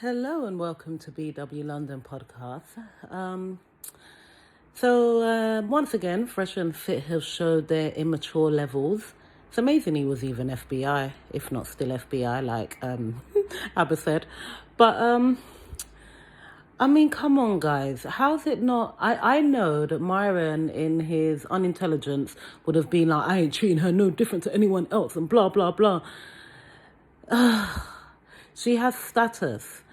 Hello and welcome to BW London podcast. Once again, Fresh and Fit have showed their immature levels. It's amazing he was even FBI, if not still FBI, like Abba said. But I mean, come on, guys. How's it not? I know that Myron, in his unintelligence, would have been like, I ain't treating her no different to anyone else and blah, blah, blah. She has status.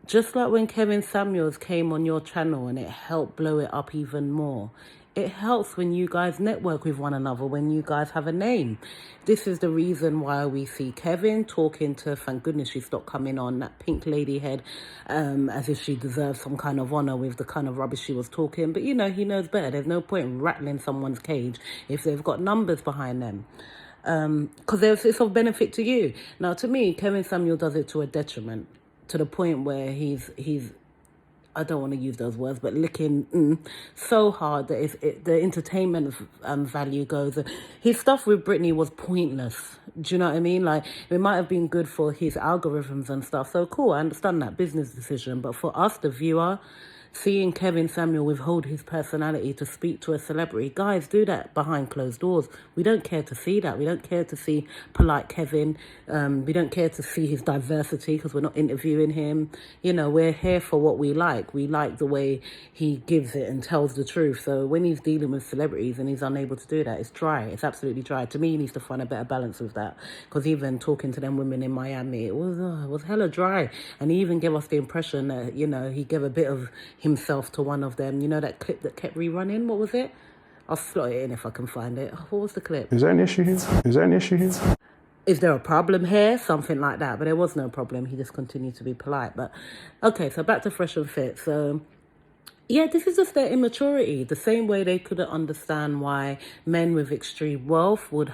Just like when Kevin Samuels came on your channel and it helped blow it up even more. It helps when you guys network with one another, when you guys have a name. This is the reason why we see Kevin talking to, thank goodness she stopped coming on, that pink lady head, as if she deserves some kind of honour with the kind of rubbish she was talking. But, you know, he knows better. There's no point in rattling someone's cage if they've got numbers behind them. Because it's of benefit to you. Now, to me, Kevin Samuel does it to a detriment, to the point where he's I don't want to use those words, but licking so hard that the entertainment value goes. His stuff with Britney was pointless. Do you know what I mean? Like, it might have been good for his algorithms and stuff. So cool, I understand that business decision. But for us, the viewer, seeing Kevin Samuel withhold his personality to speak to a celebrity, guys, do that behind closed doors. We don't care to see that. We don't care to see polite Kevin. We don't care to see his diversity because we're not interviewing him. You know, we're here for what we like. We like the way he gives it and tells the truth. So when he's dealing with celebrities and he's unable to do that, it's dry. It's absolutely dry. To me, he needs to find a better balance with that, because even talking to them women in Miami, it was hella dry. And he even gave us the impression that, you know, he gave a bit of himself to one of them. You know that clip that kept rerunning? What was it? I'll slot it in if I can find it. What was the clip? Is there an issue here? Is there an issue here? Is there a problem here? Something like that. But there was no problem. He just continued to be polite. But okay, so back to Fresh and Fit. So yeah, this is just their immaturity. The same way they couldn't understand why men with extreme wealth would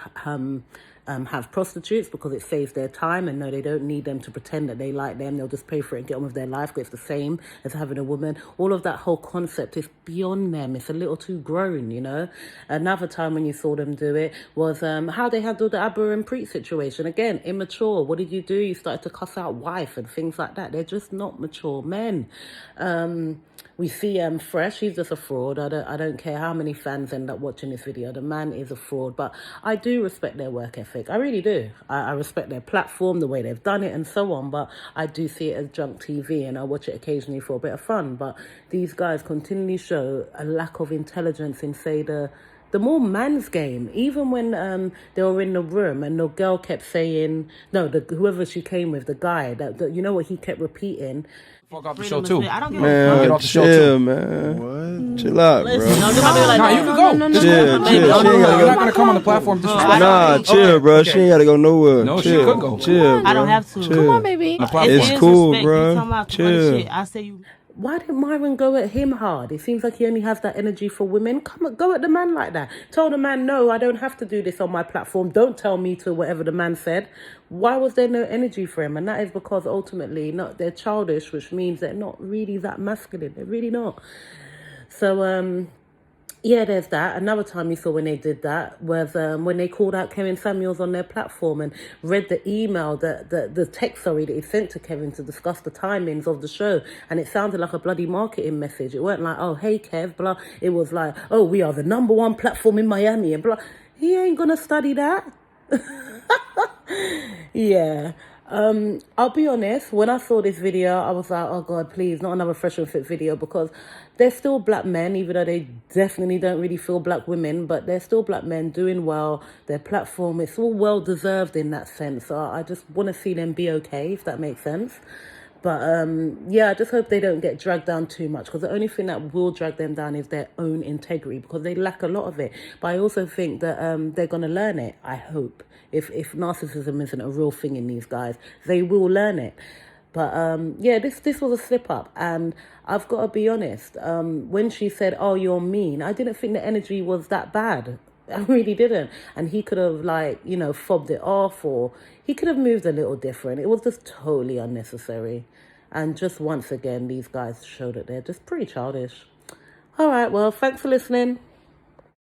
have prostitutes, because it saves their time, and no, they don't need them to pretend that they like them. They'll just pay for it and get on with their life, because it's the same as having a woman. All of that whole concept is beyond them. It's a little too grown, you know. Another time when you saw them do it was how they handled the Abba and Preet situation. Again, immature. What did you do? You started to cuss out wife and things like that. They're just not mature men. We see Fresh, he's just a fraud. I don't care how many fans end up watching this video. The man is a fraud, but I do respect their work ethic. I really do. I respect their platform, the way they've done it and so on, but I do see it as junk TV, and I watch it occasionally for a bit of fun. But these guys continually show a lack of intelligence in, say, the more man's game. Even when they were in the room and the girl kept saying, no, whoever she came with, the guy, that you know what he kept repeating? Fuck off the show too. I don't give Man, Get off the show chill, too. man. What? Chill out, bro. Listen, don't do like Nah, that. you can go. Chill. She ain't gotta You're not go. gonna come on the platform disrespect. Nah, chill, bro. She ain't gotta go nowhere. No, she chill. could go. Chill, bro. I don't have to. Chill. Come on, baby. It's cool, bro. You talking about Chill. shit. I say you. Why didn't Myron go at him hard? It seems like he only has that energy for women. Come on, go at the man like that. Tell the man, no, I don't have to do this on my platform. Don't tell me to whatever the man said. Why was there no energy for him? And that is because ultimately they're childish, which means they're not really that masculine. They're really not. So, yeah, there's that. Another time you saw when they did that was when they called out Kevin Samuels on their platform and read the email, the text, that he sent to Kevin to discuss the timings of the show. And it sounded like a bloody marketing message. It weren't like, oh, hey, Kev, blah. It was like, oh, we are the #1 platform in Miami and blah. He ain't going to study that. Yeah. I'll be honest, when I saw this video, I was like, oh God, please, not another Fresh and Fit video, because they're still black men, even though they definitely don't really feel black women, but they're still black men doing well. Their platform, it's all well deserved in that sense. So I just want to see them be okay, if that makes sense. But yeah, I just hope they don't get dragged down too much, because the only thing that will drag them down is their own integrity, because they lack a lot of it. But I also think that they're going to learn it, I hope. If narcissism isn't a real thing in these guys, they will learn it. But yeah, this was a slip up, and I've got to be honest. When she said, "Oh, you're mean," I didn't think the energy was that bad. I really didn't. And he could have, like, you know, fobbed it off, or he could have moved a little different. It was just totally unnecessary. And just once again, these guys showed that they're just pretty childish. All right, well, thanks for listening.